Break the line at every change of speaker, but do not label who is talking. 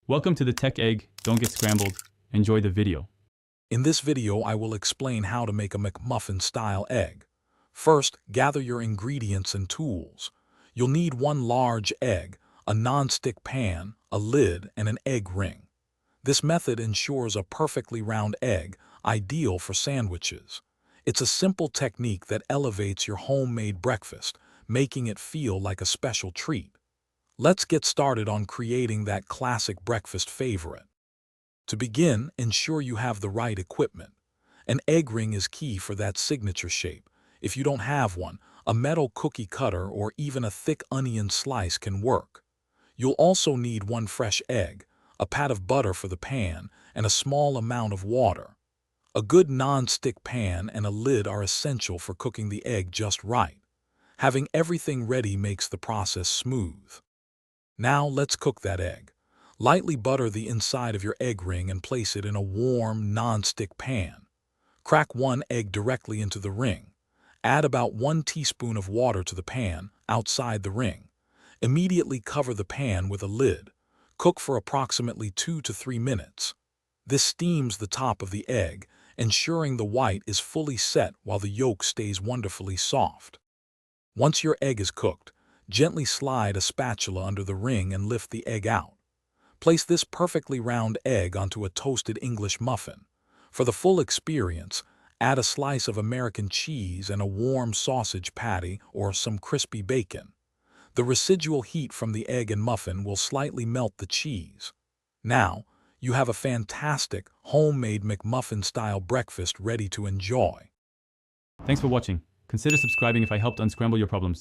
Welcome to the Tech Egg. Don't get scrambled. Enjoy the video.
In this video, I will explain how to make a McMuffin-style egg. First, gather your ingredients and tools. You'll need one large egg, a non-stick pan, a lid, and an egg ring. This method ensures a perfectly round egg, ideal for sandwiches. It's a simple technique that elevates your homemade breakfast, making it feel like a special treat. Let's get started on creating that classic breakfast favorite. To begin, ensure you have the right equipment. An egg ring is key for that signature shape. If you don't have one, a metal cookie cutter or even a thick onion slice can work. You'll also need one fresh egg, a pat of butter for the pan, and a small amount of water. A good non-stick pan and a lid are essential for cooking the egg just right. Having everything ready makes the process smooth. Now let's cook that egg. Lightly butter the inside of your egg ring and place it in a warm, non-stick pan. Crack one egg directly into the ring. Add about 1 teaspoon of water to the pan outside the ring. Immediately cover the pan with a lid. Cook for approximately 2 to 3 minutes. This steams the top of the egg, ensuring the white is fully set while the yolk stays wonderfully soft. Once your egg is cooked, gently slide a spatula under the ring and lift the egg out. Place this perfectly round egg onto a toasted English muffin. For the full experience, add a slice of American cheese and a warm sausage patty or some crispy bacon. The residual heat from the egg and muffin will slightly melt the cheese. Now, you have a fantastic, homemade McMuffin-style breakfast ready to enjoy.
Thanks for watching. Consider subscribing if I helped unscramble your problems.